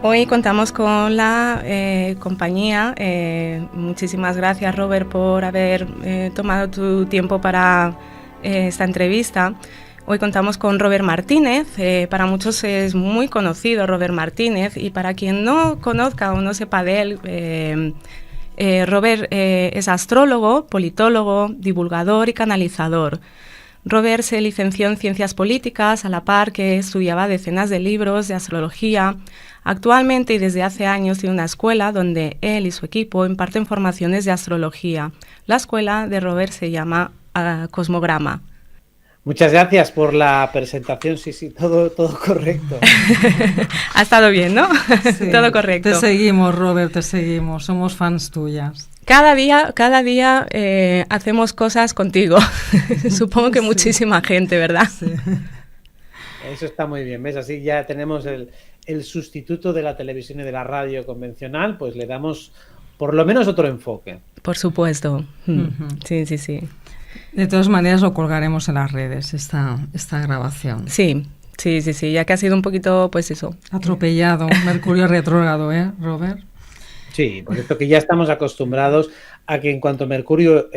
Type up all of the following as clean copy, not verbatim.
Hoy contamos con la compañía. Muchísimas gracias, Robert, por haber tomado tu tiempo para esta entrevista. Hoy contamos con Robert Martínez. Para muchos es muy conocido Robert Martínez, y para quien no conozca o no sepa de él, Robert es astrólogo, politólogo, divulgador y canalizador. Robert se licenció en Ciencias Políticas, a la par que estudiaba decenas de libros de astrología. Actualmente y desde hace años tiene una escuela donde él y su equipo imparten formaciones de astrología. La escuela de Robert se llama Cosmograma. Muchas gracias por la presentación, sí, todo correcto. Ha estado bien, ¿no? Sí, todo correcto. Te seguimos, Robert, te seguimos, somos fans tuyas. Cada día hacemos cosas contigo. Supongo que muchísima gente, ¿verdad? Sí. Eso está muy bien, ¿ves? Así ya tenemos el sustituto de la televisión y de la radio convencional, pues le damos por lo menos otro enfoque. Por supuesto. Sí. De todas maneras lo colgaremos en las redes, esta grabación. Sí, ya que ha sido un poquito, pues eso. Atropellado, Mercurio retrógrado, Robert? Sí, por esto que ya estamos acostumbrados a que en cuanto Mercurio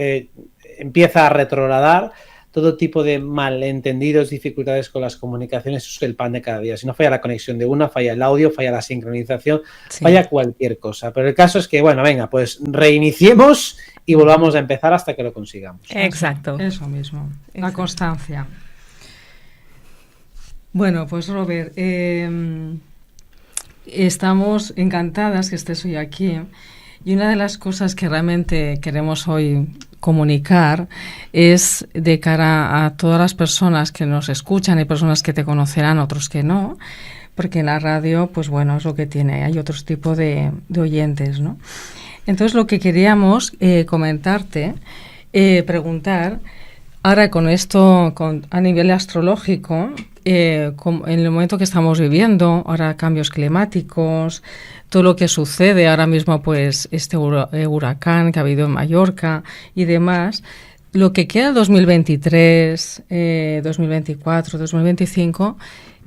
empieza a retrogradar, todo tipo de malentendidos, dificultades con las comunicaciones, eso es el pan de cada día. Si no falla la conexión de una, falla el audio, falla la sincronización, falla cualquier cosa. Pero el caso es que, bueno, venga, pues reiniciemos y volvamos a empezar hasta que lo consigamos. Exacto. Eso mismo, la constancia. Bueno, pues Robert, estamos encantadas que estés hoy aquí, y una de las cosas que realmente queremos hoy comunicar es de cara a todas las personas que nos escuchan. Hay personas que te conocerán, otros que no, porque en la radio, pues bueno, es lo que tiene, hay otros tipos de oyentes, ¿no? Entonces lo que queríamos comentarte, preguntar, ahora con esto a nivel astrológico, en el momento que estamos viviendo, ahora cambios climáticos, todo lo que sucede ahora mismo, pues este huracán que ha habido en Mallorca y demás, lo que queda 2023, 2024, 2025,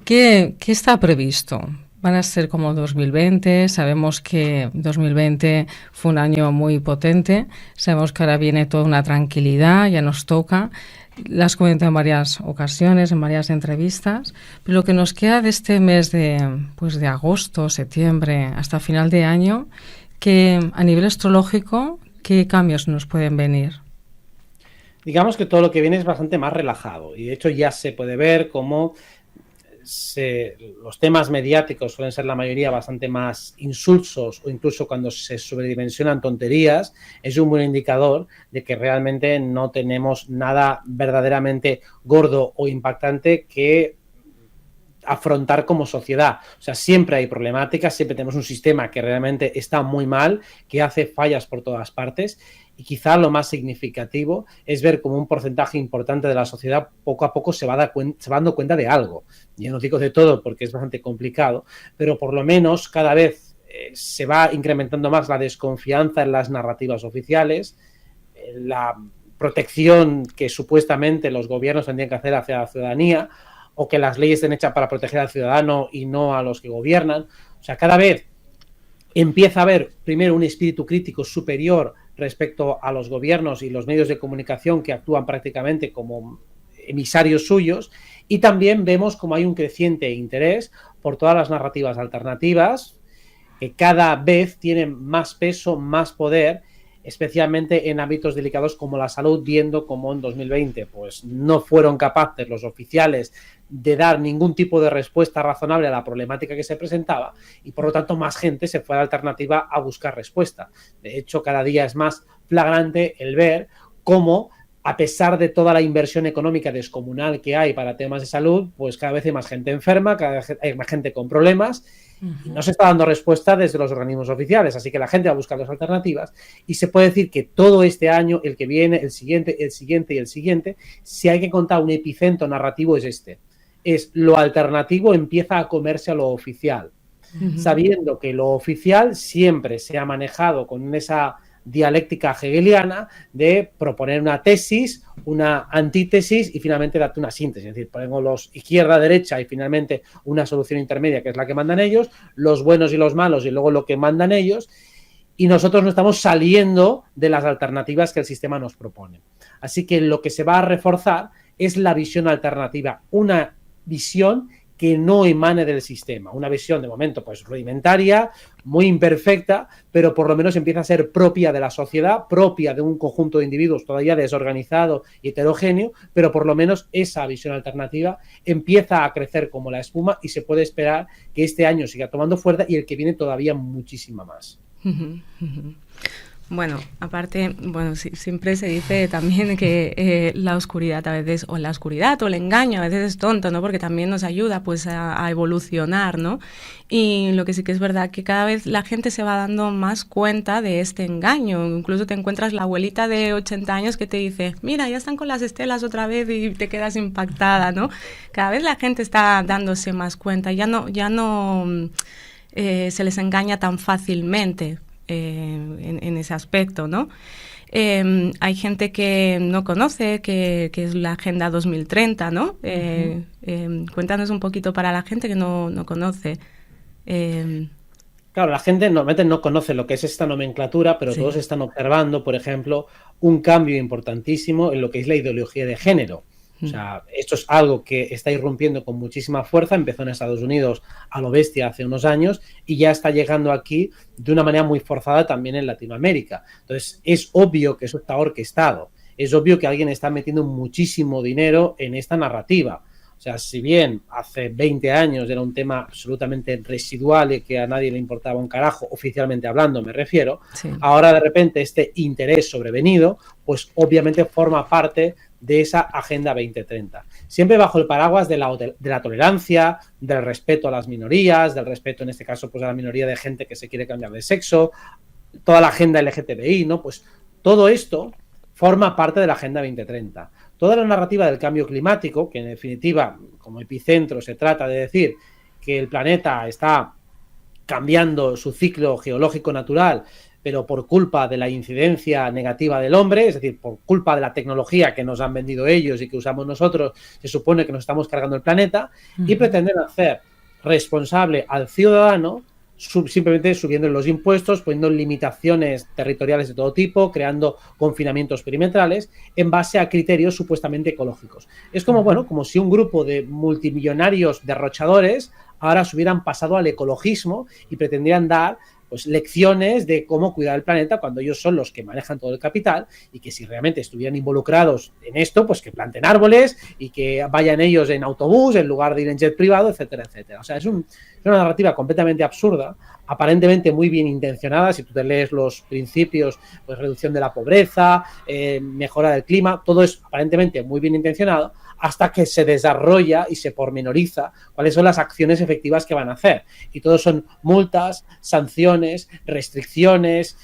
¿qué está previsto? Van a ser como 2020, sabemos que 2020 fue un año muy potente, sabemos que ahora viene toda una tranquilidad, ya nos toca. Las comento en varias ocasiones, en varias entrevistas, pero lo que nos queda de este mes de agosto, septiembre, hasta final de año, que a nivel astrológico, ¿qué cambios nos pueden venir? Digamos que todo lo que viene es bastante más relajado, y de hecho ya se puede ver cómo los temas mediáticos suelen ser la mayoría bastante más insulsos, o incluso cuando se sobredimensionan tonterías, es un buen indicador de que realmente no tenemos nada verdaderamente gordo o impactante que afrontar como sociedad. O sea, siempre hay problemáticas, siempre tenemos un sistema que realmente está muy mal, que hace fallas por todas partes, y quizá lo más significativo es ver cómo un porcentaje importante de la sociedad poco a poco se va dando cuenta de algo. Yo no digo de todo porque es bastante complicado, pero por lo menos cada vez se va incrementando más la desconfianza en las narrativas oficiales, la protección que supuestamente los gobiernos tendrían que hacer hacia la ciudadanía, o que las leyes estén hechas para proteger al ciudadano y no a los que gobiernan. O sea, cada vez empieza a haber primero un espíritu crítico superior respecto a los gobiernos y los medios de comunicación que actúan prácticamente como emisarios suyos, y también vemos como hay un creciente interés por todas las narrativas alternativas que cada vez tienen más peso, más poder, especialmente en ámbitos delicados como la salud, viendo como en 2020 pues no fueron capaces los oficiales de dar ningún tipo de respuesta razonable a la problemática que se presentaba, y por lo tanto más gente se fue a la alternativa a buscar respuesta. De hecho, cada día es más flagrante el ver cómo, a pesar de toda la inversión económica descomunal que hay para temas de salud, pues cada vez hay más gente enferma, cada vez hay más gente con problemas, y no se está dando respuesta desde los organismos oficiales, así que la gente va a buscar las alternativas, y se puede decir que todo este año, el que viene, el siguiente y el siguiente, si hay que contar un epicentro narrativo es este. Es lo alternativo empieza a comerse a lo oficial, sabiendo que lo oficial siempre se ha manejado con esa dialéctica hegeliana de proponer una tesis, una antítesis y finalmente darte una síntesis. Es decir, ponemos los izquierda, derecha y finalmente una solución intermedia que es la que mandan ellos, los buenos y los malos y luego lo que mandan ellos, y nosotros no estamos saliendo de las alternativas que el sistema nos propone. Así que lo que se va a reforzar es la visión alternativa, una visión que no emane del sistema, una visión de momento pues rudimentaria, muy imperfecta, pero por lo menos empieza a ser propia de la sociedad, propia de un conjunto de individuos todavía desorganizado y heterogéneo, pero por lo menos esa visión alternativa empieza a crecer como la espuma y se puede esperar que este año siga tomando fuerza y el que viene todavía muchísima más. Bueno, aparte, bueno, siempre se dice también que la oscuridad a veces, o la oscuridad o el engaño a veces es tonto, ¿no? Porque también nos ayuda pues a evolucionar, ¿no? Y lo que sí que es verdad que cada vez la gente se va dando más cuenta de este engaño. Incluso te encuentras la abuelita de 80 años que te dice, mira, ya están con las estelas otra vez y te quedas impactada, ¿no? Cada vez la gente está dándose más cuenta, ya no se les engaña tan fácilmente. En ese aspecto, ¿no? Hay gente que no conoce que es la Agenda 2030, ¿no? Cuéntanos un poquito para la gente que no conoce. Claro, la gente normalmente no conoce lo que es esta nomenclatura, pero sí, todos están observando, por ejemplo, un cambio importantísimo en lo que es la ideología de género. O sea, esto es algo que está irrumpiendo con muchísima fuerza, empezó en Estados Unidos a lo bestia hace unos años y ya está llegando aquí de una manera muy forzada también en Latinoamérica. Entonces, es obvio que eso está orquestado, es obvio que alguien está metiendo muchísimo dinero en esta narrativa. O sea, si bien hace 20 años era un tema absolutamente residual y que a nadie le importaba un carajo, oficialmente hablando me refiero, sí, ahora de repente este interés sobrevenido, pues obviamente forma parte de esa Agenda 2030. Siempre bajo el paraguas de la tolerancia, del respeto a las minorías, del respeto en este caso pues a la minoría de gente que se quiere cambiar de sexo, toda la agenda LGTBI, ¿no? Pues todo esto forma parte de la Agenda 2030. Toda la narrativa del cambio climático, que en definitiva, como epicentro, se trata de decir que el planeta está cambiando su ciclo geológico natural, pero por culpa de la incidencia negativa del hombre, es decir, por culpa de la tecnología que nos han vendido ellos y que usamos nosotros, se supone que nos estamos cargando el planeta, y pretenden hacer responsable al ciudadano simplemente subiendo los impuestos, poniendo limitaciones territoriales de todo tipo, creando confinamientos perimetrales en base a criterios supuestamente ecológicos. Es como, bueno, como si un grupo de multimillonarios derrochadores ahora se hubieran pasado al ecologismo y pretendieran dar pues lecciones de cómo cuidar el planeta cuando ellos son los que manejan todo el capital, y que si realmente estuvieran involucrados en esto, pues que planten árboles y que vayan ellos en autobús en lugar de ir en jet privado, etcétera, etcétera. O sea, es una narrativa completamente absurda, aparentemente muy bien intencionada. Si tú te lees los principios, pues reducción de la pobreza, mejora del clima, todo es aparentemente muy bien intencionado, hasta que se desarrolla y se pormenoriza cuáles son las acciones efectivas que van a hacer. Y todo son multas, sanciones, restricciones,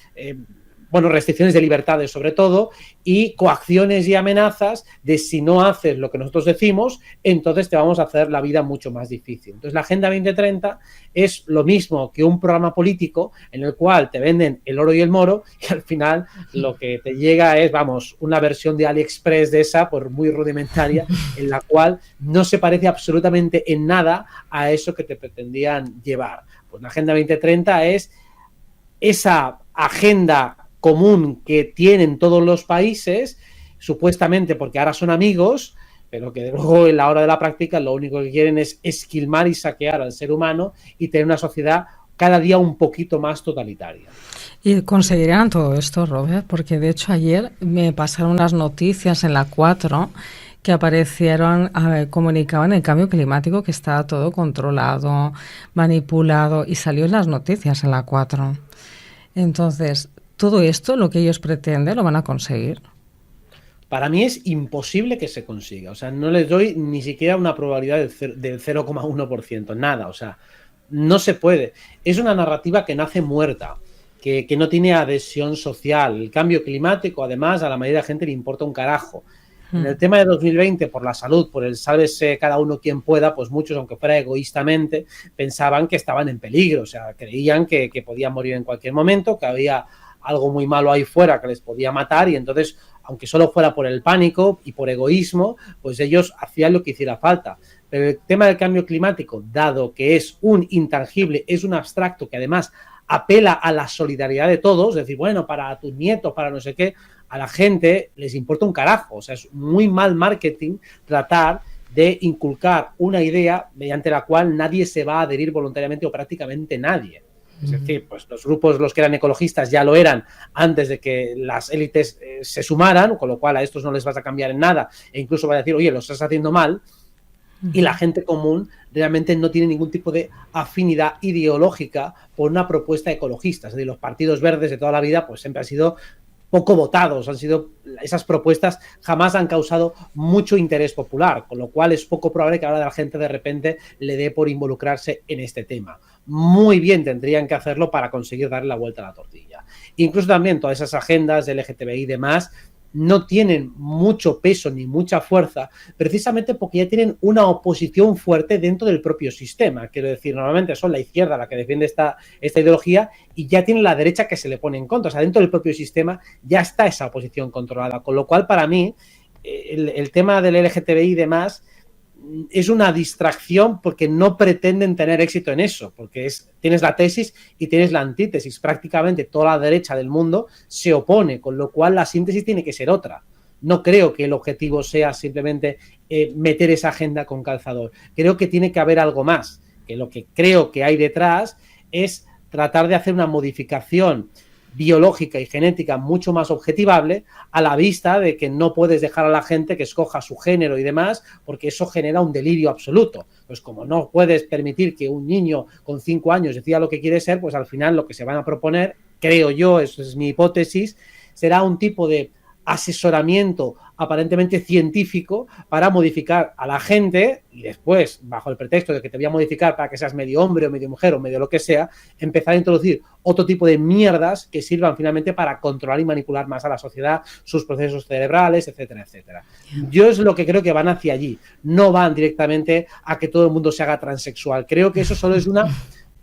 restricciones de libertades sobre todo, y coacciones y amenazas de si no haces lo que nosotros decimos, entonces te vamos a hacer la vida mucho más difícil. Entonces la Agenda 2030 es lo mismo que un programa político en el cual te venden el oro y el moro, y al final lo que te llega es, una versión de AliExpress de esa, por muy rudimentaria, en la cual no se parece absolutamente en nada a eso que te pretendían llevar. Pues la Agenda 2030 es esa agenda común que tienen todos los países, supuestamente porque ahora son amigos, pero que luego en la hora de la práctica lo único que quieren es esquilmar y saquear al ser humano y tener una sociedad cada día un poquito más totalitaria. ¿Y conseguirán todo esto, Robert? Porque de hecho ayer me pasaron unas noticias en la 4 que aparecieron, comunicaban el cambio climático, que estaba todo controlado, manipulado, y salió en las noticias en la 4. Entonces, todo esto, lo que ellos pretenden, ¿lo van a conseguir? Para mí es imposible que se consiga. O sea, no les doy ni siquiera una probabilidad del 0,1%, nada. O sea, no se puede. Es una narrativa que nace muerta, que no tiene adhesión social. El cambio climático, además, a la mayoría de la gente le importa un carajo. En el tema de 2020, por la salud, por el sálvese cada uno quien pueda, pues muchos, aunque fuera egoístamente, pensaban que estaban en peligro. O sea, creían que podían morir en cualquier momento, que había algo muy malo ahí fuera que les podía matar, y entonces, aunque solo fuera por el pánico y por egoísmo, pues ellos hacían lo que hiciera falta. Pero el tema del cambio climático, dado que es un intangible, es un abstracto que además apela a la solidaridad de todos, es decir, bueno, para tus nietos, para no sé qué, a la gente les importa un carajo. O sea, es muy mal marketing tratar de inculcar una idea mediante la cual nadie se va a adherir voluntariamente, o prácticamente nadie. Es decir, pues los grupos, los que eran ecologistas, ya lo eran antes de que las élites se sumaran, con lo cual a estos no les vas a cambiar en nada, e incluso va a decir, oye, lo estás haciendo mal. Y la gente común realmente no tiene ningún tipo de afinidad ideológica por una propuesta ecologista. Es decir, los partidos verdes de toda la vida pues siempre han sido poco votados, esas propuestas jamás han causado mucho interés popular, con lo cual es poco probable que ahora la gente de repente le dé por involucrarse en este tema. Muy bien tendrían que hacerlo para conseguir darle la vuelta a la tortilla. Incluso también todas esas agendas de LGTBI y demás no tienen mucho peso ni mucha fuerza, precisamente porque ya tienen una oposición fuerte dentro del propio sistema. Quiero decir, normalmente son la izquierda la que defiende esta ideología, y ya tiene la derecha que se le pone en contra. O sea, dentro del propio sistema ya está esa oposición controlada, con lo cual para mí el tema del LGTBI y demás es una distracción, porque no pretenden tener éxito en eso, porque tienes la tesis y tienes la antítesis. Prácticamente toda la derecha del mundo se opone, con lo cual la síntesis tiene que ser otra. No creo que el objetivo sea simplemente meter esa agenda con calzador. Creo que tiene que haber algo más, que lo que creo que hay detrás es tratar de hacer una modificación biológica y genética mucho más objetivable, a la vista de que no puedes dejar a la gente que escoja su género y demás, porque eso genera un delirio absoluto. Pues como no puedes permitir que un niño con 5 años decida lo que quiere ser, pues al final lo que se van a proponer, creo yo, eso es mi hipótesis, será un tipo de asesoramiento aparentemente científico para modificar a la gente, y después, bajo el pretexto de que te voy a modificar para que seas medio hombre o medio mujer o medio lo que sea, empezar a introducir otro tipo de mierdas que sirvan finalmente para controlar y manipular más a la sociedad, sus procesos cerebrales, etcétera, etcétera. Yo es lo que creo que van hacia allí. No van directamente a que todo el mundo se haga transexual. Creo que eso solo es una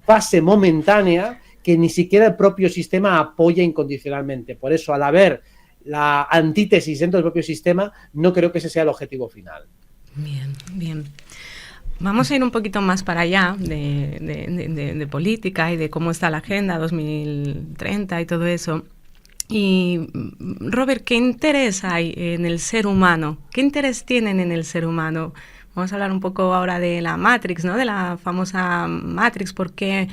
fase momentánea que ni siquiera el propio sistema apoya incondicionalmente. Por eso, al haber la antítesis dentro del propio sistema, no creo que ese sea el objetivo final. Bien, bien. Vamos a ir un poquito más para allá de política y de cómo está la Agenda 2030 y todo eso. Y, Robert, ¿qué interés hay en el ser humano? ¿Qué interés tienen en el ser humano? Vamos a hablar un poco ahora de la Matrix, ¿no? De la famosa Matrix. ¿Por qué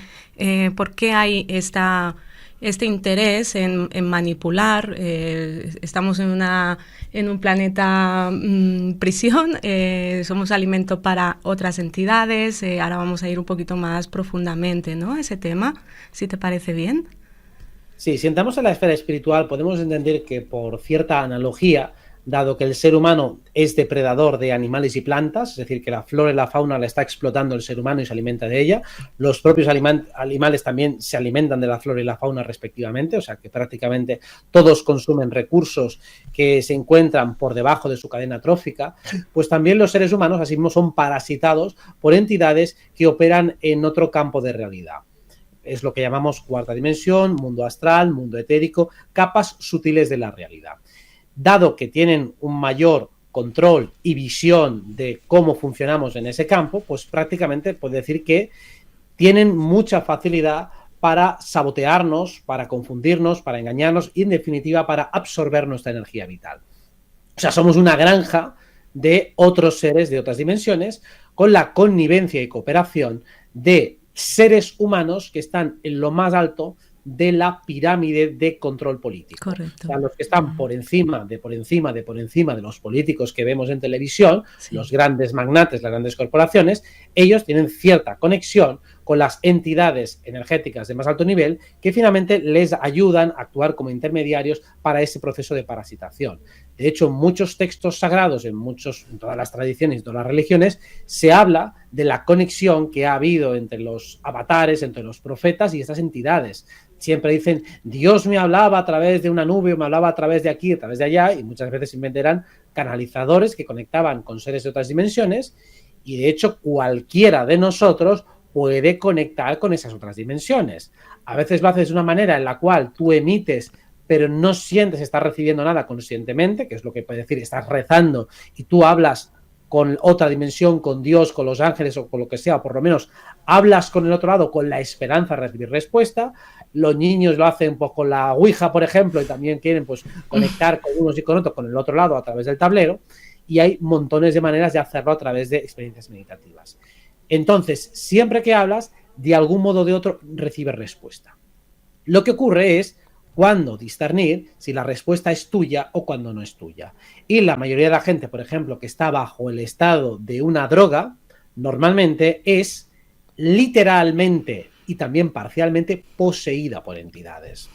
hay este interés en manipular? Estamos en un planeta prisión, somos alimento para otras entidades. Ahora vamos a ir un poquito más profundamente, ¿no? Ese tema, si te parece bien. Sí, si entramos en la esfera espiritual, podemos entender que, por cierta analogía, dado que el ser humano es depredador de animales y plantas, es decir, que la flora y la fauna la está explotando el ser humano y se alimenta de ella, los propios animales también se alimentan de la flora y la fauna respectivamente, o sea que prácticamente todos consumen recursos que se encuentran por debajo de su cadena trófica, pues también los seres humanos así mismo son parasitados por entidades que operan en otro campo de realidad. Es lo que llamamos cuarta dimensión, mundo astral, mundo etérico, capas sutiles de la realidad. Dado que tienen un mayor control y visión de cómo funcionamos en ese campo, pues prácticamente puede decir que tienen mucha facilidad para sabotearnos, para confundirnos, para engañarnos y, en definitiva, para absorber nuestra energía vital. O sea, somos una granja de otros seres de otras dimensiones, con la connivencia y cooperación de seres humanos que están en lo más alto de la pirámide de control político. Correcto. O sea, los que están por encima de los políticos que vemos en televisión, sí, los grandes magnates, las grandes corporaciones, ellos tienen cierta conexión con las entidades energéticas de más alto nivel que finalmente les ayudan a actuar como intermediarios para ese proceso de parasitación. De hecho, en muchos textos sagrados, en todas las tradiciones y todas las religiones, se habla de la conexión que ha habido entre los avatares, entre los profetas y estas entidades. Siempre dicen, Dios me hablaba a través de una nube, o me hablaba a través de aquí, a través de allá, y muchas veces simplemente eran canalizadores que conectaban con seres de otras dimensiones, y de hecho cualquiera de nosotros puede conectar con esas otras dimensiones. A veces lo haces de una manera en la cual tú emites, pero no sientes, estás recibiendo nada conscientemente, que es lo que puede decir, estás rezando y tú hablas con otra dimensión, con Dios, con los ángeles o con lo que sea, o por lo menos hablas con el otro lado con la esperanza de recibir respuesta. Los niños lo hacen pues con la Ouija, por ejemplo, y también quieren pues conectar con unos y con otros, con el otro lado a través del tablero, y hay montones de maneras de hacerlo a través de experiencias meditativas. Entonces, siempre que hablas, de algún modo o de otro, recibes respuesta. Lo que ocurre es cuándo discernir si la respuesta es tuya o cuando no es tuya. Y la mayoría de la gente, por ejemplo, que está bajo el estado de una droga, normalmente es literalmente y también parcialmente poseída por entidades.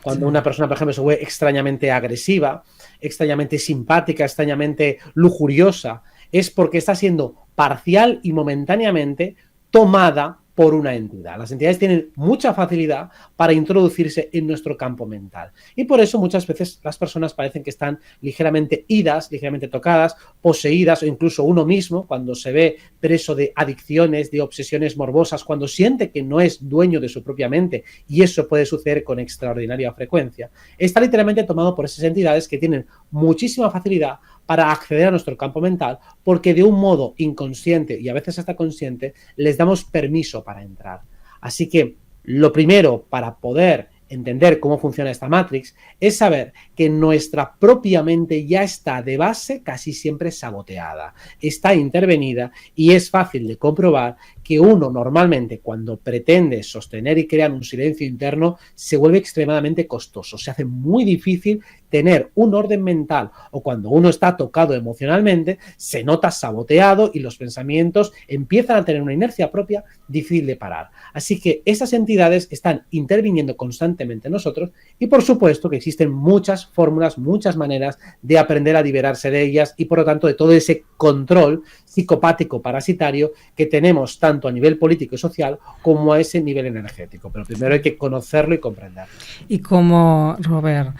Cuando una persona, por ejemplo, se vuelve extrañamente agresiva, extrañamente simpática, extrañamente lujuriosa, es porque está siendo parcial y momentáneamente tomada por una entidad. Las entidades tienen mucha facilidad para introducirse en nuestro campo mental. Y por eso muchas veces las personas parecen que están ligeramente idas, ligeramente tocadas, poseídas, o incluso uno mismo, cuando se ve preso de adicciones, de obsesiones morbosas, cuando siente que no es dueño de su propia mente, y eso puede suceder con extraordinaria frecuencia, está literalmente tomado por esas entidades que tienen muchísima facilidad para acceder a nuestro campo mental, porque de un modo inconsciente y a veces hasta consciente les damos permiso para entrar. Así que lo primero para poder entender cómo funciona esta Matrix es saber que nuestra propia mente ya está de base casi siempre saboteada, está intervenida, y es fácil de comprobar que uno normalmente cuando pretende sostener y crear un silencio interno se vuelve extremadamente costoso, se hace muy difícil tener un orden mental, o cuando uno está tocado emocionalmente se nota saboteado y los pensamientos empiezan a tener una inercia propia difícil de parar. Así que esas entidades están interviniendo constantemente en nosotros, y por supuesto que existen muchas fórmulas, muchas maneras de aprender a liberarse de ellas y por lo tanto de todo ese control psicopático parasitario que tenemos tanto a nivel político y social como a ese nivel energético. Pero primero hay que conocerlo y comprenderlo. Y como, Robert,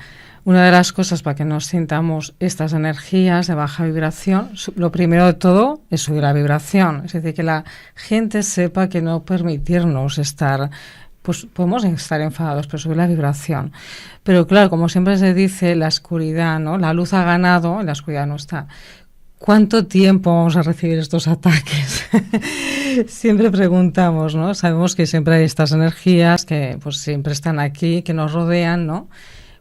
una de las cosas para que nos sintamos estas energías de baja vibración, lo primero de todo es subir la vibración. Es decir, que la gente sepa que no permitirnos estar, pues podemos estar enfadados, pero subir la vibración. Pero claro, como siempre se dice, la oscuridad, ¿no? La luz ha ganado, la oscuridad no está. ¿Cuánto tiempo vamos a recibir estos ataques? Siempre preguntamos, ¿no? Sabemos que siempre hay estas energías que pues siempre están aquí, que nos rodean, ¿no?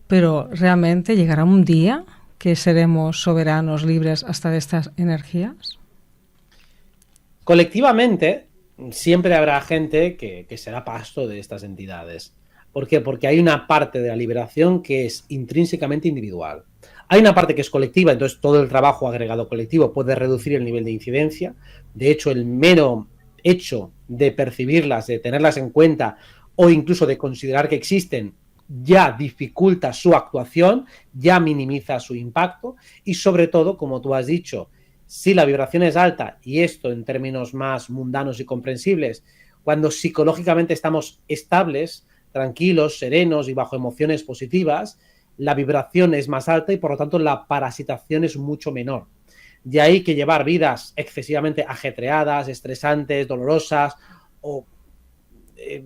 Pero ¿realmente llegará un día que seremos soberanos, libres hasta de estas energías? Colectivamente, siempre habrá gente que será pasto de estas entidades. ¿Por qué? Porque hay una parte de la liberación que es intrínsecamente individual. Hay una parte que es colectiva, entonces todo el trabajo agregado colectivo puede reducir el nivel de incidencia. De hecho, el mero hecho de percibirlas, de tenerlas en cuenta o incluso de considerar que existen, ya dificulta su actuación, ya minimiza su impacto y sobre todo, como tú has dicho, si la vibración es alta, y esto en términos más mundanos y comprensibles, cuando psicológicamente estamos estables, tranquilos, serenos y bajo emociones positivas, la vibración es más alta y por lo tanto la parasitación es mucho menor. De ahí que llevar vidas excesivamente ajetreadas, estresantes, dolorosas o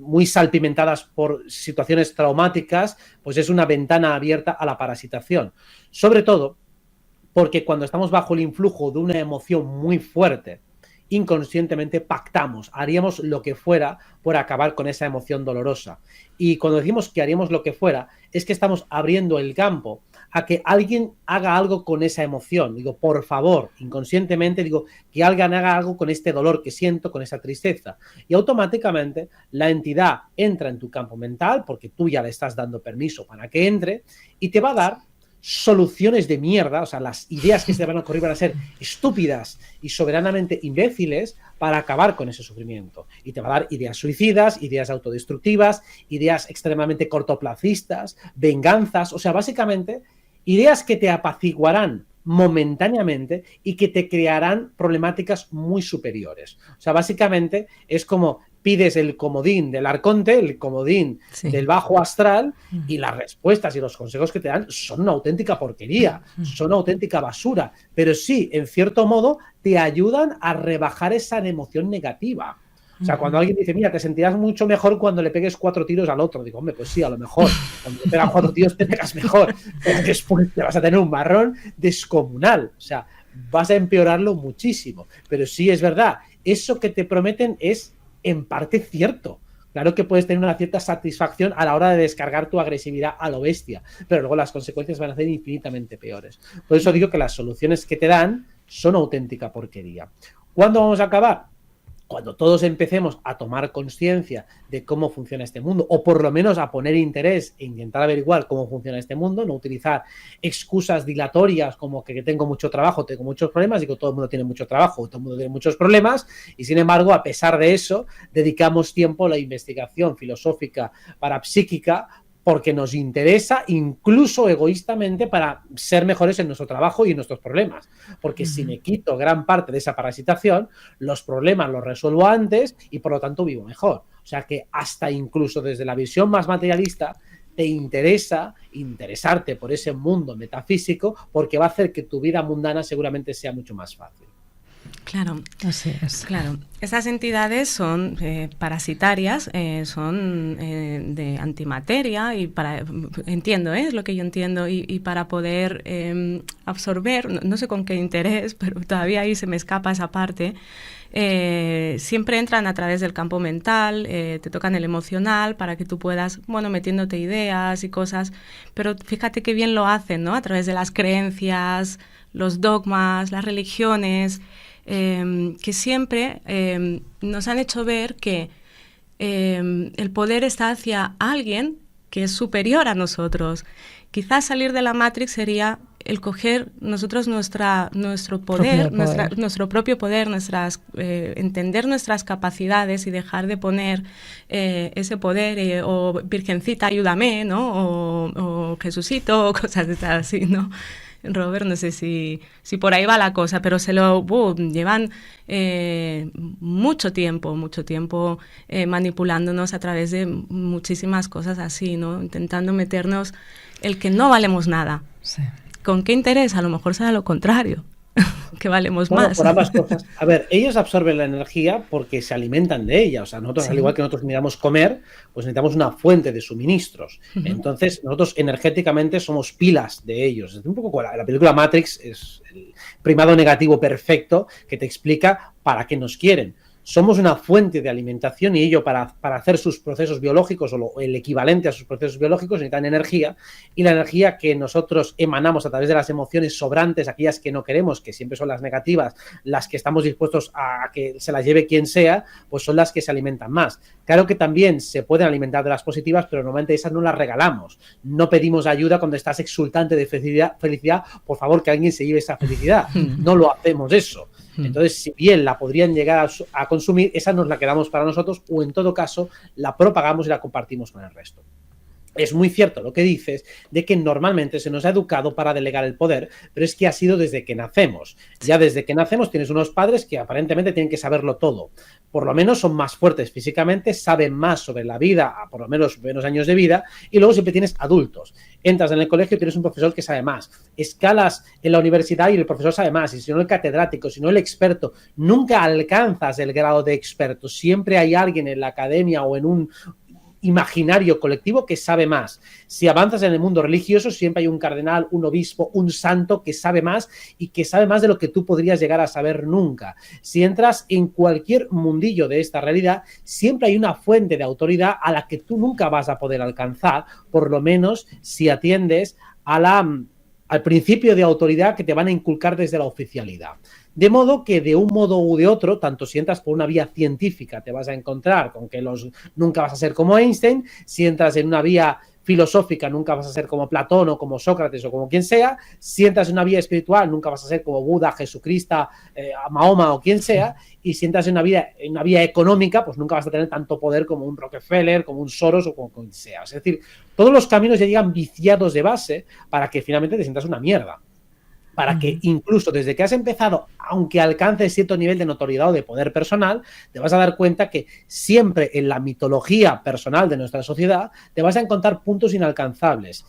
muy salpimentadas por situaciones traumáticas, pues es una ventana abierta a la parasitación. Sobre todo porque cuando estamos bajo el influjo de una emoción muy fuerte, inconscientemente pactamos, haríamos lo que fuera por acabar con esa emoción dolorosa. Y cuando decimos que haríamos lo que fuera, es que estamos abriendo el campo a que alguien haga algo con esa emoción. Digo, por favor, inconscientemente digo, que alguien haga algo con este dolor que siento, con esa tristeza. Y automáticamente la entidad entra en tu campo mental, porque tú ya le estás dando permiso para que entre, y te va a dar soluciones de mierda, o sea, las ideas que se van a ocurrir van a ser estúpidas y soberanamente imbéciles para acabar con ese sufrimiento. Y te va a dar ideas suicidas, ideas autodestructivas, ideas extremadamente cortoplacistas, venganzas, o sea, básicamente ideas que te apaciguarán momentáneamente y que te crearán problemáticas muy superiores. O sea, básicamente es como pides el comodín del arconte, el comodín del bajo astral, y las respuestas y los consejos que te dan son una auténtica porquería, son una auténtica basura, pero sí, en cierto modo, te ayudan a rebajar esa emoción negativa. O sea, cuando alguien dice, mira, te sentirás mucho mejor cuando le pegues 4 tiros al otro. Digo, hombre, pues sí, a lo mejor. Cuando te pegan 4 tiros te pegas mejor. Pero después te vas a tener un marrón descomunal. O sea, vas a empeorarlo muchísimo. Pero sí es verdad, eso que te prometen es en parte cierto. Claro que puedes tener una cierta satisfacción a la hora de descargar tu agresividad a lo bestia, pero luego las consecuencias van a ser infinitamente peores. Por eso digo que las soluciones que te dan son auténtica porquería. ¿Cuándo vamos a acabar? Cuando todos empecemos a tomar conciencia de cómo funciona este mundo, o por lo menos a poner interés e intentar averiguar cómo funciona este mundo, no utilizar excusas dilatorias como que tengo mucho trabajo, tengo muchos problemas, digo, todo el mundo tiene mucho trabajo, todo el mundo tiene muchos problemas, y sin embargo, a pesar de eso, dedicamos tiempo a la investigación filosófica parapsíquica, porque nos interesa, incluso egoístamente, para ser mejores en nuestro trabajo y en nuestros problemas. Porque si me quito gran parte de esa parasitación, los problemas los resuelvo antes y por lo tanto vivo mejor. O sea que hasta incluso desde la visión más materialista te interesa interesarte por ese mundo metafísico, porque va a hacer que tu vida mundana seguramente sea mucho más fácil. Claro, así es. Claro, esas entidades son parasitarias, son de antimateria y entiendo, es lo que yo entiendo, y para poder absorber, no sé con qué interés, pero todavía ahí se me escapa esa parte. Siempre entran a través del campo mental, te tocan el emocional para que tú puedas, metiéndote ideas y cosas, pero fíjate qué bien lo hacen, ¿no? A través de las creencias, los dogmas, las religiones, que siempre nos han hecho ver que el poder está hacia alguien que es superior a nosotros. Quizás salir de la Matrix sería el coger nosotros nuestro poder, nuestro propio poder, entender nuestras capacidades y dejar de poner ese poder, o Virgencita, ayúdame, ¿no? O Jesucito, o cosas de tal así, ¿no? Robert, no sé si por ahí va la cosa, pero llevan mucho tiempo manipulándonos a través de muchísimas cosas así, ¿no? Intentando meternos el que no valemos nada. Sí. ¿Con qué interés? A lo mejor será lo contrario, que valemos más. Por ambas cosas. A ver, ellos absorben la energía porque se alimentan de ella. O sea, nosotros, sí, al igual que nosotros necesitamos comer, pues necesitamos una fuente de suministros. Entonces, nosotros energéticamente somos pilas de ellos. Es un poco la película Matrix es el primado negativo perfecto que te explica para qué nos quieren. Somos una fuente de alimentación y ello para hacer sus procesos biológicos o el equivalente a sus procesos biológicos necesitan energía, y la energía que nosotros emanamos a través de las emociones sobrantes, aquellas que no queremos, que siempre son las negativas, las que estamos dispuestos a que se las lleve quien sea, pues son las que se alimentan más. Claro que también se pueden alimentar de las positivas, pero normalmente esas no las regalamos. No pedimos ayuda cuando estás exultante de felicidad, por favor, que alguien se lleve esa felicidad. No lo hacemos eso. Entonces, si bien la podrían llegar a consumir, esa nos la quedamos para nosotros, o en todo caso la propagamos y la compartimos con el resto. Es muy cierto lo que dices de que normalmente se nos ha educado para delegar el poder, pero es que ha sido desde que nacemos. Ya desde que nacemos tienes unos padres que aparentemente tienen que saberlo todo. Por lo menos son más fuertes físicamente, saben más sobre la vida, a por lo menos menos años de vida, y luego siempre tienes adultos. Entras en el colegio y tienes un profesor que sabe más. Escalas en la universidad y el profesor sabe más, y si no el catedrático, si no el experto, nunca alcanzas el grado de experto. Siempre hay alguien en la academia o en un imaginario colectivo que sabe más. Si avanzas en el mundo religioso, siempre hay un cardenal, un obispo, un santo que sabe más y que sabe más de lo que tú podrías llegar a saber nunca. Si entras en cualquier mundillo de esta realidad, siempre hay una fuente de autoridad a la que tú nunca vas a poder alcanzar, por lo menos si atiendes al principio de autoridad que te van a inculcar desde la oficialidad. De modo que de un modo u de otro, tanto si entras por una vía científica te vas a encontrar con que nunca vas a ser como Einstein, si entras en una vía filosófica nunca vas a ser como Platón o como Sócrates o como quien sea, si entras en una vía espiritual nunca vas a ser como Buda, Jesucristo, Mahoma o quien sea, y si entras en una vía económica, pues nunca vas a tener tanto poder como un Rockefeller, como un Soros o como quien sea. Es decir, todos los caminos ya llegan viciados de base para que finalmente te sientas una mierda. Para que incluso desde que has empezado, aunque alcances cierto nivel de notoriedad o de poder personal, te vas a dar cuenta que siempre en la mitología personal de nuestra sociedad te vas a encontrar puntos inalcanzables.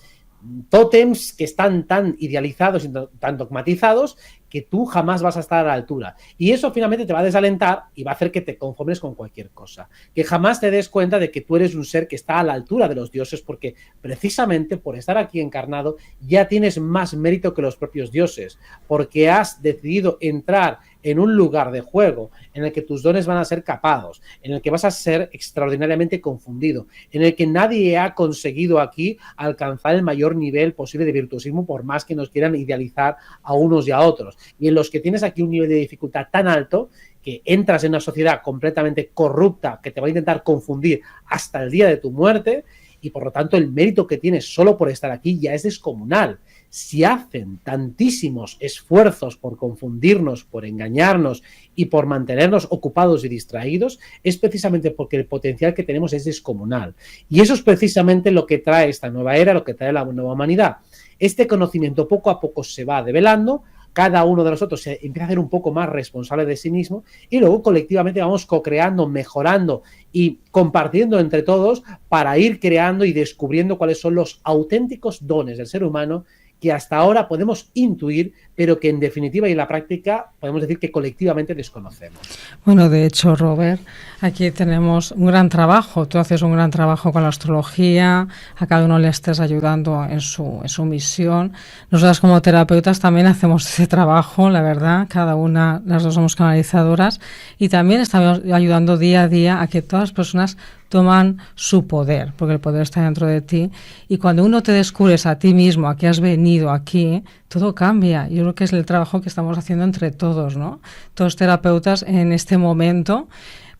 Tótems que están tan idealizados y tan dogmatizados que tú jamás vas a estar a la altura. Y eso finalmente te va a desalentar y va a hacer que te conformes con cualquier cosa. Que jamás te des cuenta de que tú eres un ser que está a la altura de los dioses, porque precisamente por estar aquí encarnado ya tienes más mérito que los propios dioses, porque has decidido entrar en un lugar de juego en el que tus dones van a ser capados, en el que vas a ser extraordinariamente confundido, en el que nadie ha conseguido aquí alcanzar el mayor nivel posible de virtuosismo, por más que nos quieran idealizar a unos y a otros, y en los que tienes aquí un nivel de dificultad tan alto que entras en una sociedad completamente corrupta que te va a intentar confundir hasta el día de tu muerte, y por lo tanto el mérito que tienes solo por estar aquí ya es descomunal. Si hacen tantísimos esfuerzos por confundirnos, por engañarnos y por mantenernos ocupados y distraídos, es precisamente porque el potencial que tenemos es descomunal. Y eso es precisamente lo que trae esta nueva era, lo que trae la nueva humanidad. Este conocimiento poco a poco se va develando, cada uno de nosotros se empieza a hacer un poco más responsable de sí mismo y luego colectivamente vamos co-creando, mejorando y compartiendo entre todos para ir creando y descubriendo cuáles son los auténticos dones del ser humano que hasta ahora podemos intuir, pero que en definitiva y en la práctica podemos decir que colectivamente desconocemos. Bueno, de hecho, Robert, aquí tenemos un gran trabajo. Tú haces un gran trabajo con la astrología, a cada uno le estés ayudando en su misión. Nosotras como terapeutas también hacemos ese trabajo, la verdad, cada una, las dos somos canalizadoras, y también estamos ayudando día a día a que todas las personas toman su poder, porque el poder está dentro de ti, y cuando uno te descubres a ti mismo, a qué has venido aquí, todo cambia. Yo creo que es el trabajo que estamos haciendo entre todos, ¿no? Todos terapeutas en este momento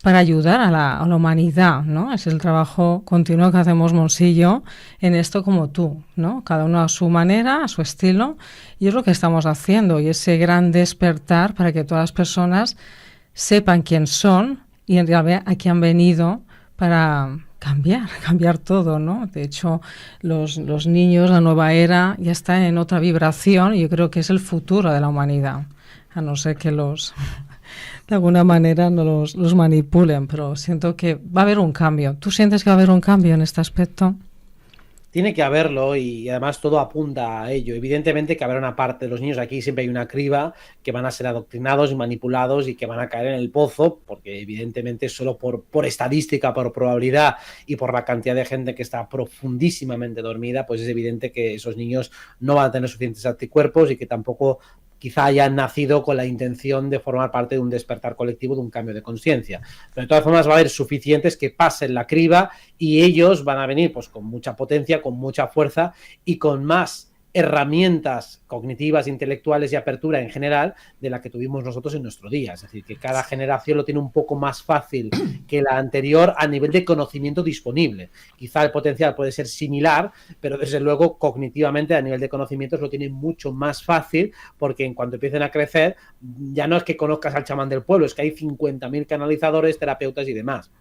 para ayudar a la humanidad, ¿no? Es el trabajo continuo que hacemos Monsillo en esto como tú, ¿no? Cada uno a su manera, a su estilo, y es lo que estamos haciendo, y ese gran despertar para que todas las personas sepan quién son y en realidad a qué han venido para cambiar todo, ¿no? De hecho, los niños, la nueva era, ya está en otra vibración y yo creo que es el futuro de la humanidad, a no ser que de alguna manera no los manipulen, pero siento que va a haber un cambio. ¿Tú sientes que va a haber un cambio en este aspecto? Tiene que haberlo y además todo apunta a ello. Evidentemente que habrá una parte de los niños, aquí siempre hay una criba, que van a ser adoctrinados y manipulados y que van a caer en el pozo, porque evidentemente solo por estadística, por probabilidad y por la cantidad de gente que está profundísimamente dormida, pues es evidente que esos niños no van a tener suficientes anticuerpos y que tampoco quizá hayan nacido con la intención de formar parte de un despertar colectivo, de un cambio de conciencia. Pero de todas formas va a haber suficientes que pasen la criba y ellos van a venir pues con mucha potencia, con mucha fuerza y con más herramientas cognitivas, intelectuales y apertura en general de la que tuvimos nosotros en nuestro día. Es decir, que cada generación lo tiene un poco más fácil que la anterior a nivel de conocimiento disponible. Quizá el potencial puede ser similar, pero desde luego cognitivamente a nivel de conocimientos lo tienen mucho más fácil, porque en cuanto empiecen a crecer ya no es que conozcas al chamán del pueblo, es que hay 50.000 canalizadores, terapeutas y demás.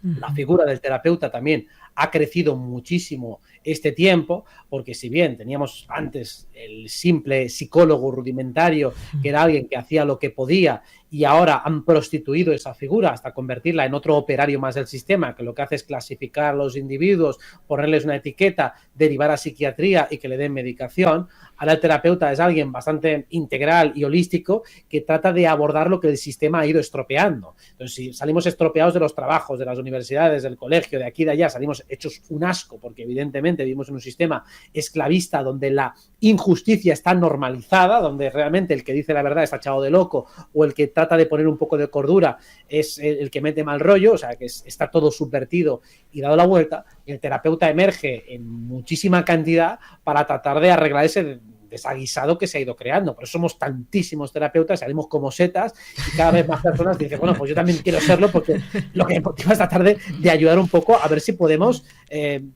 La figura del terapeuta también ha crecido muchísimo este tiempo, porque si bien teníamos antes el simple psicólogo rudimentario, que era alguien que hacía lo que podía, y ahora han prostituido esa figura hasta convertirla en otro operario más del sistema, que lo que hace es clasificar a los individuos, ponerles una etiqueta, derivar a psiquiatría y que le den medicación. Ahora el terapeuta es alguien bastante integral y holístico que trata de abordar lo que el sistema ha ido estropeando. Entonces, si salimos estropeados de los trabajos, de las universidades, del colegio, de aquí y de allá, salimos hechos un asco, porque evidentemente vivimos en un sistema esclavista donde la injusticia está normalizada, donde realmente el que dice la verdad está echado de loco, o el que trata de poner un poco de cordura es el que mete mal rollo, o sea, que está todo subvertido y dado la vuelta, y el terapeuta emerge en muchísima cantidad para tratar de arreglar ese desaguisado que se ha ido creando. Por eso somos tantísimos terapeutas, salimos como setas y cada vez más personas dicen, bueno, pues yo también quiero serlo, porque lo que me motiva esta tarde de ayudar un poco a ver si podemos,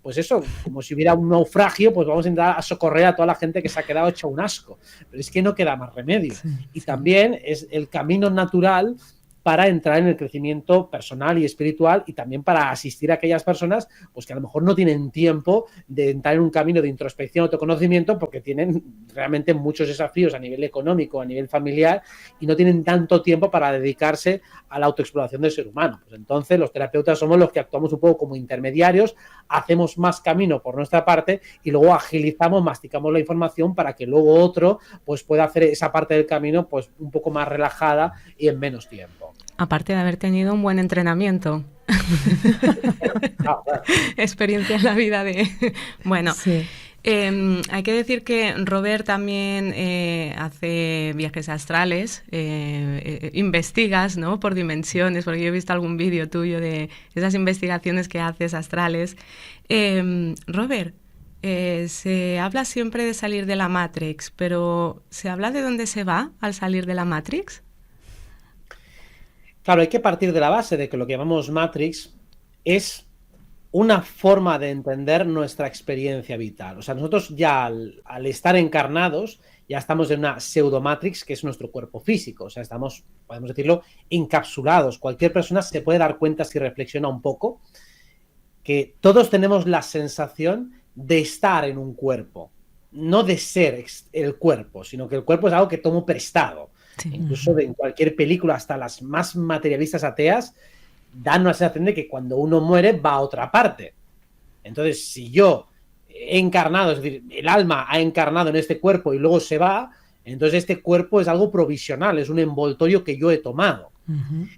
pues eso, como si hubiera un naufragio, pues vamos a intentar a socorrer a toda la gente que se ha quedado hecha un asco. Pero es que no queda más remedio. Sí, y también es el camino natural para entrar en el crecimiento personal y espiritual y también para asistir a aquellas personas pues, que a lo mejor no tienen tiempo de entrar en un camino de introspección, autoconocimiento, porque tienen realmente muchos desafíos a nivel económico, a nivel familiar y no tienen tanto tiempo para dedicarse a la autoexploración del ser humano. Pues entonces los terapeutas somos los que actuamos un poco como intermediarios, hacemos más camino por nuestra parte y luego agilizamos, masticamos la información para que luego otro pues pueda hacer esa parte del camino pues un poco más relajada y en menos tiempo. Aparte de haber tenido un buen entrenamiento. Claro. Experiencia en la vida de... Bueno, Sí. Hay que decir que Robert también hace viajes astrales, investigas, ¿no?, por dimensiones, porque yo he visto algún vídeo tuyo de esas investigaciones que haces astrales. Robert, se habla siempre de salir de la Matrix, pero ¿se habla de dónde se va al salir de la Matrix? Claro, hay que partir de la base de que lo que llamamos Matrix es una forma de entender nuestra experiencia vital. O sea, nosotros ya al estar encarnados ya estamos en una pseudomatrix que es nuestro cuerpo físico. O sea, estamos, podemos decirlo, encapsulados. Cualquier persona se puede dar cuenta si reflexiona un poco que todos tenemos la sensación de estar en un cuerpo, no de ser el cuerpo, sino que el cuerpo es algo que tomo prestado. Sí. Incluso en cualquier película, hasta las más materialistas ateas, dan una sensación de que cuando uno muere va a otra parte. Entonces, si yo he encarnado, es decir, el alma ha encarnado en este cuerpo y luego se va, entonces este cuerpo es algo provisional, es un envoltorio que yo he tomado.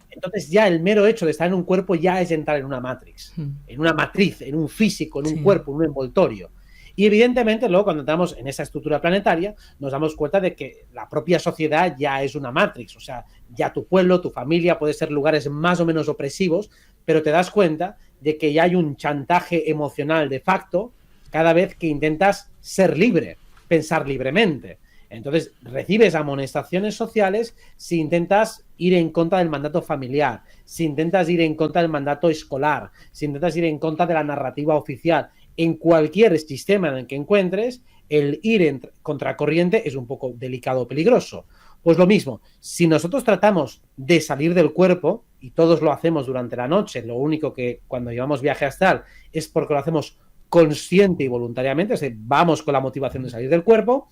Entonces ya el mero hecho de estar en un cuerpo ya es entrar en una matrix, en una matriz, en un físico, en un cuerpo, en un envoltorio. Y evidentemente luego cuando entramos en esa estructura planetaria nos damos cuenta de que la propia sociedad ya es una matrix, o sea, ya tu pueblo, tu familia puede ser lugares más o menos opresivos, pero te das cuenta de que ya hay un chantaje emocional de facto cada vez que intentas ser libre, pensar libremente. Entonces recibes amonestaciones sociales si intentas ir en contra del mandato familiar, si intentas ir en contra del mandato escolar, si intentas ir en contra de la narrativa oficial. En cualquier sistema en el que encuentres, el ir en contracorriente es un poco delicado o peligroso. Pues lo mismo, si nosotros tratamos de salir del cuerpo, y todos lo hacemos durante la noche, lo único que cuando llevamos viaje astral es porque lo hacemos consciente y voluntariamente, es decir, vamos con la motivación de salir del cuerpo,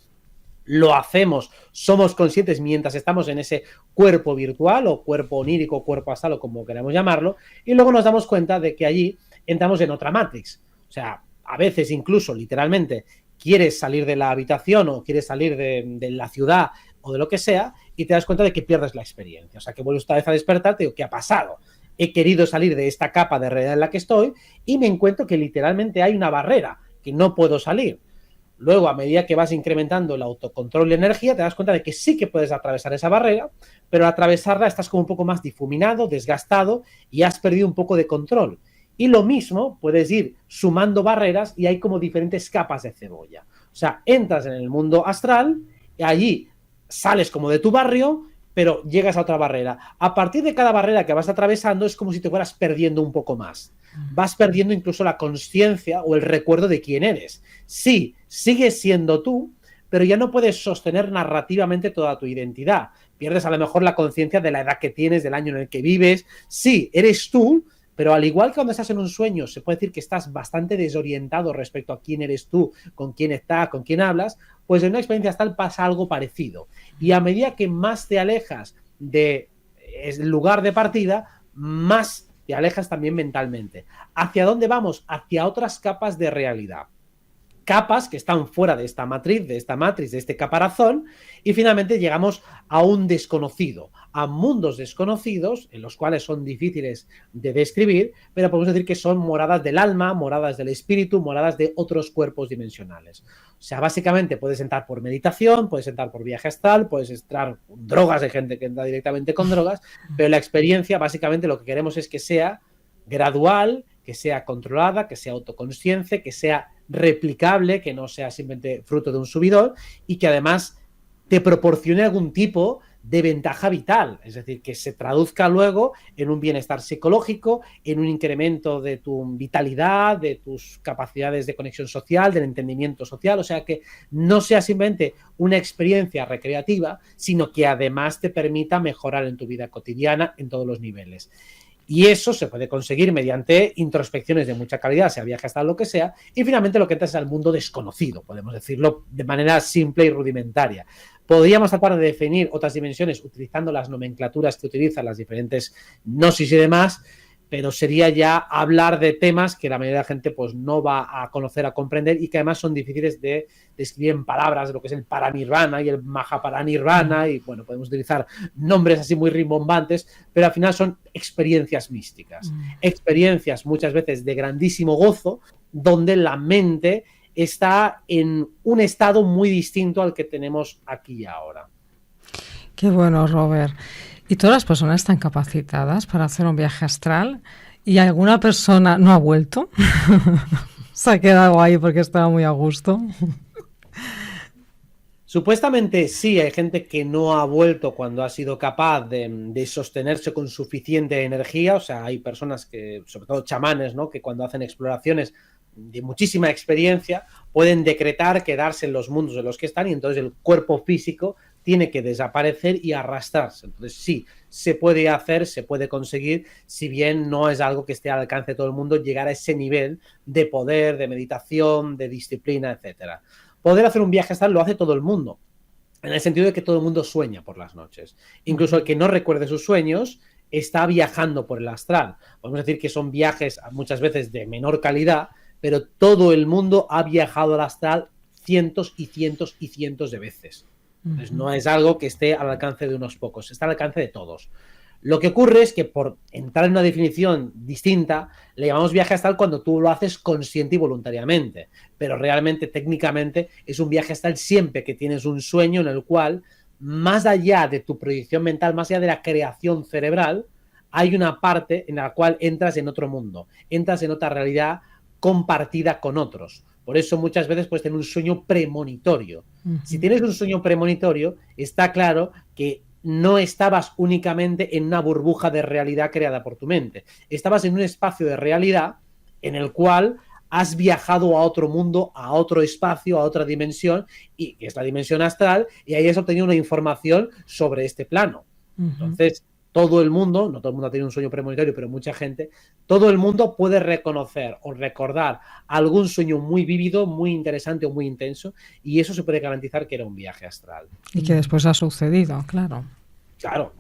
lo hacemos, somos conscientes mientras estamos en ese cuerpo virtual o cuerpo onírico, cuerpo astral o como queramos llamarlo, y luego nos damos cuenta de que allí entramos en otra matrix. O sea, a veces incluso literalmente quieres salir de la habitación o quieres salir de la ciudad o de lo que sea y te das cuenta de que pierdes la experiencia. O sea, que vuelves otra vez a despertarte y digo, ¿qué ha pasado? He querido salir de esta capa de realidad en la que estoy y me encuentro que literalmente hay una barrera, que no puedo salir. Luego, a medida que vas incrementando el autocontrol y la energía, te das cuenta de que sí que puedes atravesar esa barrera, pero al atravesarla estás como un poco más difuminado, desgastado y has perdido un poco de control. Y lo mismo, puedes ir sumando barreras y hay como diferentes capas de cebolla. O sea, entras en el mundo astral y allí sales como de tu barrio, pero llegas a otra barrera. A partir de cada barrera que vas atravesando es como si te fueras perdiendo un poco más. Vas perdiendo incluso la conciencia o el recuerdo de quién eres. Sí, sigues siendo tú, pero ya no puedes sostener narrativamente toda tu identidad. Pierdes a lo mejor la conciencia de la edad que tienes, del año en el que vives. Sí, eres tú, pero al igual que cuando estás en un sueño, se puede decir que estás bastante desorientado respecto a quién eres tú, con quién estás, con quién hablas, pues en una experiencia astral pasa algo parecido. Y a medida que más te alejas del lugar de partida, más te alejas también mentalmente. ¿Hacia dónde vamos? Hacia otras capas de realidad. Capas que están fuera de esta matriz, de este caparazón, y finalmente llegamos a un desconocido, a mundos desconocidos, en los cuales son difíciles de describir, pero podemos decir que son moradas del alma, moradas del espíritu, moradas de otros cuerpos dimensionales. O sea, básicamente puedes entrar por meditación, puedes entrar por viaje astral, puedes entrar con drogas, hay gente que entra directamente con drogas, pero la experiencia, básicamente lo que queremos es que sea gradual, que sea controlada, que sea autoconsciente, que sea replicable, que no sea simplemente fruto de un subidón y que además te proporcione algún tipo de ventaja vital, es decir, que se traduzca luego en un bienestar psicológico, en un incremento de tu vitalidad, de tus capacidades de conexión social, del entendimiento social, o sea, que no sea simplemente una experiencia recreativa, sino que además te permita mejorar en tu vida cotidiana en todos los niveles. Y eso se puede conseguir mediante introspecciones de mucha calidad, sea viaje astral, lo que sea, y finalmente lo que entras es al mundo desconocido, podemos decirlo de manera simple y rudimentaria. Podríamos tratar de definir otras dimensiones utilizando las nomenclaturas que utilizan las diferentes gnosis y demás, pero sería ya hablar de temas que la mayoría de la gente pues no va a conocer, a comprender, y que además son difíciles de describir en palabras, de lo que es el paranirvana y el mahaparanirvana, y bueno, podemos utilizar nombres así muy rimbombantes, pero al final son experiencias místicas, experiencias muchas veces de grandísimo gozo, donde la mente está en un estado muy distinto al que tenemos aquí y ahora. Qué bueno, Robert. ¿Y todas las personas están capacitadas para hacer un viaje astral? ¿Y alguna persona no ha vuelto? Se ha quedado ahí porque estaba muy a gusto. Supuestamente sí, hay gente que no ha vuelto cuando ha sido capaz de sostenerse con suficiente energía, o sea, hay personas que, sobre todo chamanes, ¿no?, que cuando hacen exploraciones de muchísima experiencia pueden decretar quedarse en los mundos en los que están, y entonces el cuerpo físico tiene que desaparecer y arrastrarse. Entonces sí, se puede hacer, se puede conseguir, si bien no es algo que esté al alcance de todo el mundo llegar a ese nivel de poder, de meditación, de disciplina, etcétera. Poder hacer un viaje astral lo hace todo el mundo, en el sentido de que todo el mundo sueña por las noches. Incluso el que no recuerde sus sueños está viajando por el astral. Podemos decir que son viajes muchas veces de menor calidad, pero todo el mundo ha viajado al astral cientos y cientos y cientos de veces. Entonces, no es algo que esté al alcance de unos pocos, está al alcance de todos. Lo que ocurre es que, por entrar en una definición distinta, le llamamos viaje astral cuando tú lo haces consciente y voluntariamente, pero realmente, técnicamente, es un viaje astral siempre que tienes un sueño en el cual, más allá de tu proyección mental, más allá de la creación cerebral, hay una parte en la cual entras en otro mundo, entras en otra realidad compartida con otros. Por eso muchas veces puedes tener un sueño premonitorio. Si tienes un sueño premonitorio, está claro que no estabas únicamente en una burbuja de realidad creada por tu mente. Estabas en un espacio de realidad en el cual has viajado a otro mundo, a otro espacio, a otra dimensión, y que es la dimensión astral, y ahí has obtenido una información sobre este plano. Entonces, todo el mundo, no todo el mundo ha tenido un sueño premonitorio, pero mucha gente, todo el mundo puede reconocer o recordar algún sueño muy vívido, muy interesante o muy intenso, y eso se puede garantizar que era un viaje astral. Y que después ha sucedido, claro. Claro,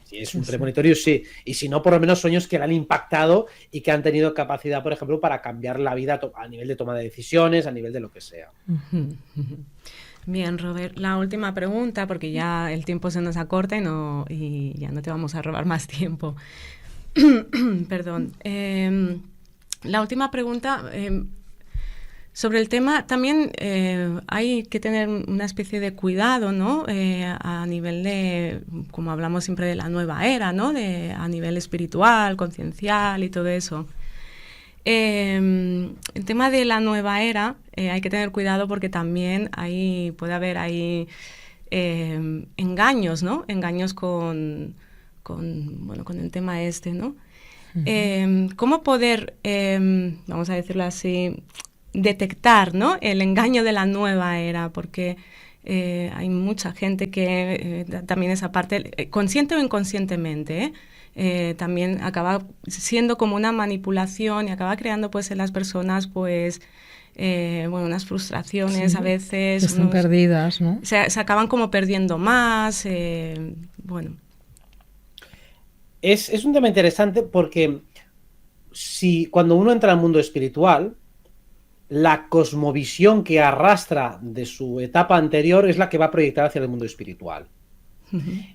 si es un premonitorio, sí. Y si no, por lo menos sueños que le han impactado y que han tenido capacidad, por ejemplo, para cambiar la vida a nivel de toma de decisiones, a nivel de lo que sea. Bien, Robert, la última pregunta, porque ya el tiempo se nos acorta y ya no te vamos a robar más tiempo. Perdón. La última pregunta, sobre el tema, también hay que tener una especie de cuidado, ¿no? A nivel de, como hablamos siempre de la nueva era, ¿no? A nivel espiritual, conciencial y todo eso. El tema de la nueva era hay que tener cuidado porque también puede haber engaños, ¿no? Engaños con el tema este, ¿no? ¿Cómo poder, vamos a decirlo así, detectar, ¿no?, el engaño de la nueva era? Porque hay mucha gente que también esa parte, consciente o inconscientemente, también acaba siendo como una manipulación y acaba creando pues en las personas pues unas frustraciones, sí, a veces están perdidas, ¿no? Se acaban como perdiendo más, bueno. Es un tema interesante porque cuando uno entra al mundo espiritual, la cosmovisión que arrastra de su etapa anterior es la que va a proyectar hacia el mundo espiritual.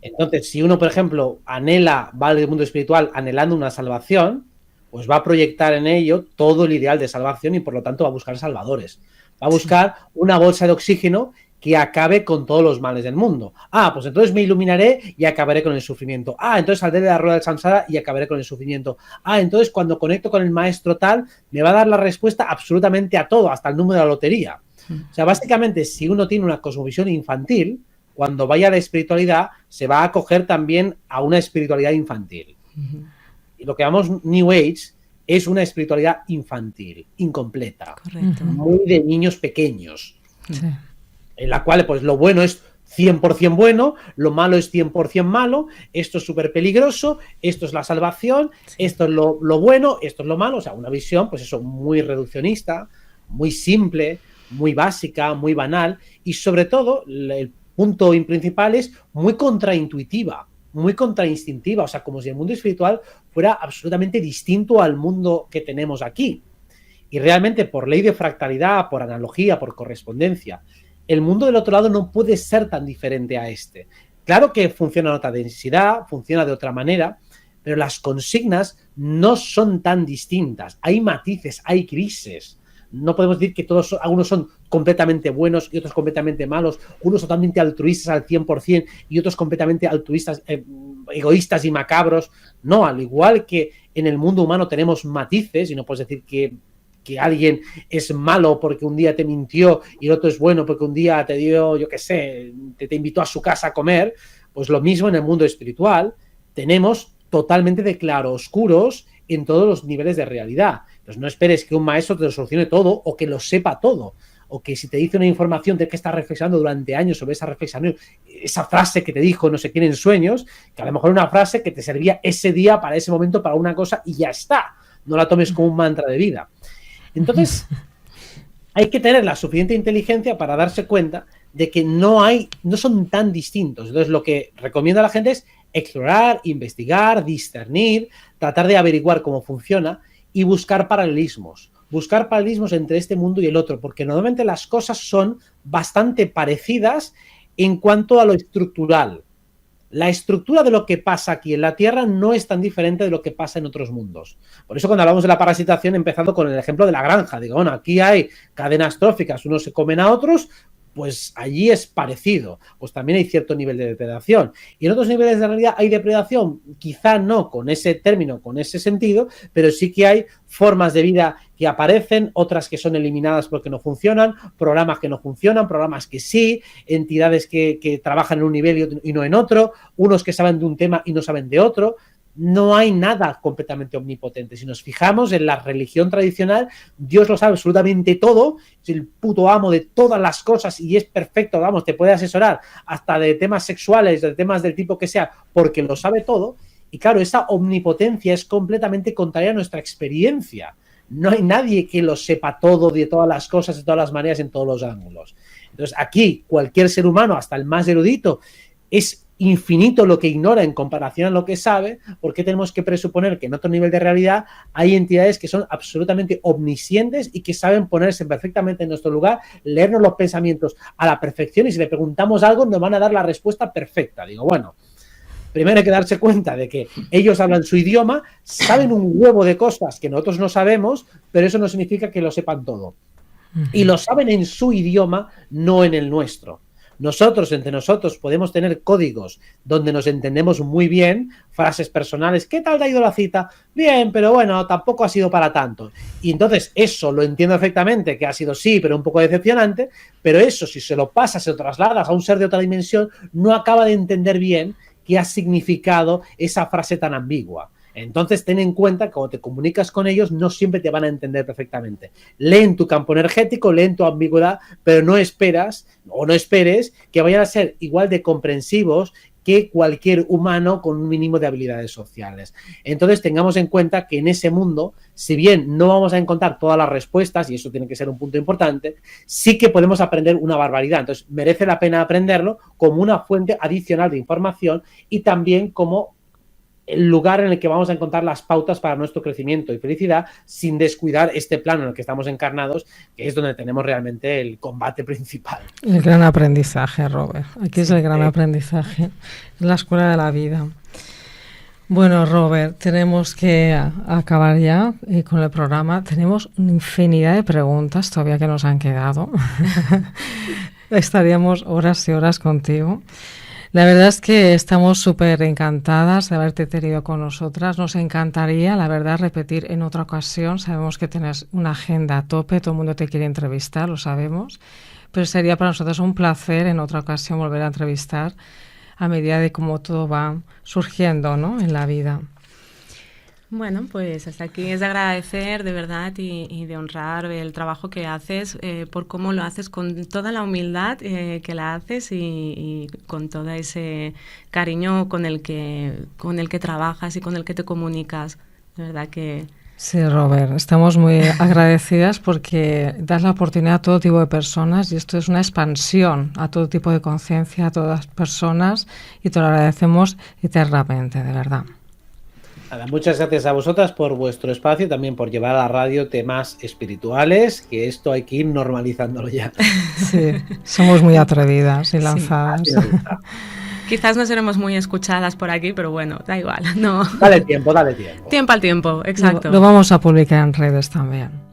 Entonces, si uno, por ejemplo, va al mundo espiritual anhelando una salvación, pues va a proyectar en ello todo el ideal de salvación y por lo tanto va a buscar salvadores. Va a buscar una bolsa de oxígeno que acabe con todos los males del mundo. Pues entonces me iluminaré y acabaré con el sufrimiento. Entonces saldré de la rueda del samsara y acabaré con el sufrimiento. Entonces cuando conecto con el maestro tal, me va a dar la respuesta absolutamente a todo, hasta el número de la lotería. O sea, básicamente, si uno tiene una cosmovisión infantil, cuando vaya a la espiritualidad, se va a acoger también a una espiritualidad infantil. Y lo que llamamos New Age es una espiritualidad infantil, incompleta, muy de niños pequeños, en la cual pues lo bueno es 100% bueno, lo malo es 100% malo, esto es súper peligroso, esto es la salvación, esto es lo bueno, esto es lo malo, o sea, una visión pues eso, muy reduccionista, muy simple, muy básica, muy banal, y sobre todo el punto principal es muy contraintuitiva, muy contrainstintiva, o sea, como si el mundo espiritual fuera absolutamente distinto al mundo que tenemos aquí. Y realmente por ley de fractalidad, por analogía, por correspondencia, el mundo del otro lado no puede ser tan diferente a este. Claro que funciona a otra densidad, funciona de otra manera, pero las consignas no son tan distintas. Hay matices, hay grises. No podemos decir que algunos son completamente buenos y otros completamente malos, unos totalmente altruistas al 100% y otros completamente altruistas, egoístas y macabros. No, al igual que en el mundo humano tenemos matices, y no puedes decir que alguien es malo porque un día te mintió y el otro es bueno porque un día te dio, yo qué sé, te invitó a su casa a comer. Pues lo mismo en el mundo espiritual, tenemos totalmente de claroscuros en todos los niveles de realidad. Entonces no esperes que un maestro te lo solucione todo o que lo sepa todo, o que si te dice una información de que estás reflexionando durante años sobre esa reflexión, esa frase que te dijo no sé quién en sueños, que a lo mejor una frase que te servía ese día, para ese momento, para una cosa y ya está. No la tomes como un mantra de vida. Entonces, hay que tener la suficiente inteligencia para darse cuenta de que no son tan distintos. Entonces, lo que recomiendo a la gente es explorar, investigar, discernir, tratar de averiguar cómo funciona y buscar paralelismos. Buscar paralelismos entre este mundo y el otro, porque normalmente las cosas son bastante parecidas en cuanto a lo estructural. La estructura de lo que pasa aquí en la Tierra no es tan diferente de lo que pasa en otros mundos. Por eso cuando hablamos de la parasitación, empezando con el ejemplo de la granja, digo, bueno, aquí hay cadenas tróficas, unos se comen a otros, pues allí es parecido. Pues también hay cierto nivel de depredación. Y en otros niveles de realidad hay depredación, quizá no con ese término, con ese sentido, pero sí que hay formas de vida que aparecen, otras que son eliminadas porque no funcionan, programas que no funcionan, programas que sí, entidades que trabajan en un nivel y no en otro, unos que saben de un tema y no saben de otro. No hay nada completamente omnipotente. Si nos fijamos en la religión tradicional, Dios lo sabe absolutamente todo, es el puto amo de todas las cosas y es perfecto, vamos, te puede asesorar hasta de temas sexuales, de temas del tipo que sea, porque lo sabe todo. Y claro, esa omnipotencia es completamente contraria a nuestra experiencia. No hay nadie que lo sepa todo de todas las cosas, de todas las maneras, en todos los ángulos. Entonces aquí cualquier ser humano, hasta el más erudito, es infinito lo que ignora en comparación a lo que sabe. Porque tenemos que presuponer que en otro nivel de realidad hay entidades que son absolutamente omniscientes y que saben ponerse perfectamente en nuestro lugar, leernos los pensamientos a la perfección, y si le preguntamos algo nos van a dar la respuesta perfecta. Digo, bueno, primero hay que darse cuenta de que ellos hablan su idioma, saben un huevo de cosas que nosotros no sabemos, pero eso no significa que lo sepan todo. Y lo saben en su idioma, no en el nuestro. Nosotros, entre nosotros, podemos tener códigos donde nos entendemos muy bien, frases personales, ¿qué tal te ha ido la cita? Bien, pero bueno, tampoco ha sido para tanto. Y entonces eso lo entiendo perfectamente, que ha sido sí, pero un poco decepcionante, pero eso, si se lo pasas, se lo trasladas a un ser de otra dimensión, no acaba de entender bien qué ha significado esa frase tan ambigua. Entonces ten en cuenta que cuando te comunicas con ellos no siempre te van a entender perfectamente. Leen tu campo energético, leen tu ambigüedad, pero no esperes que vayan a ser igual de comprensivos que cualquier humano con un mínimo de habilidades sociales. Entonces tengamos en cuenta que en ese mundo, si bien no vamos a encontrar todas las respuestas, y eso tiene que ser un punto importante, sí que podemos aprender una barbaridad. Entonces merece la pena aprenderlo como una fuente adicional de información y también como el lugar en el que vamos a encontrar las pautas para nuestro crecimiento y felicidad, sin descuidar este plano en el que estamos encarnados, que es donde tenemos realmente el combate principal. El gran aprendizaje, Robert. Aquí es el gran aprendizaje, la escuela de la vida. Bueno, Robert, tenemos que acabar ya con el programa. Tenemos una infinidad de preguntas todavía que nos han quedado. Estaríamos horas y horas contigo. La verdad es que estamos súper encantadas de haberte tenido con nosotras. Nos encantaría, la verdad, repetir en otra ocasión. Sabemos que tienes una agenda a tope, todo el mundo te quiere entrevistar, lo sabemos. pero sería para nosotros un placer en otra ocasión volver a entrevistar a medida de cómo todo va surgiendo, ¿no?, en la vida. Bueno, pues hasta aquí es de agradecer de verdad y de honrar el trabajo que haces, por cómo lo haces con toda la humildad que la haces y con todo ese cariño con el que trabajas y con el que te comunicas. De verdad que... Sí, Robert, estamos muy agradecidas porque das la oportunidad a todo tipo de personas y esto es una expansión a todo tipo de conciencia, a todas las personas, y te lo agradecemos eternamente, de verdad. Nada, muchas gracias a vosotras por vuestro espacio y también por llevar a la radio temas espirituales, que esto hay que ir normalizándolo ya. Sí, somos muy atrevidas y lanzadas. Sí. Quizás no seremos muy escuchadas por aquí, pero bueno, da igual. No. Dale tiempo. Tiempo al tiempo, exacto. Lo vamos a publicar en redes también.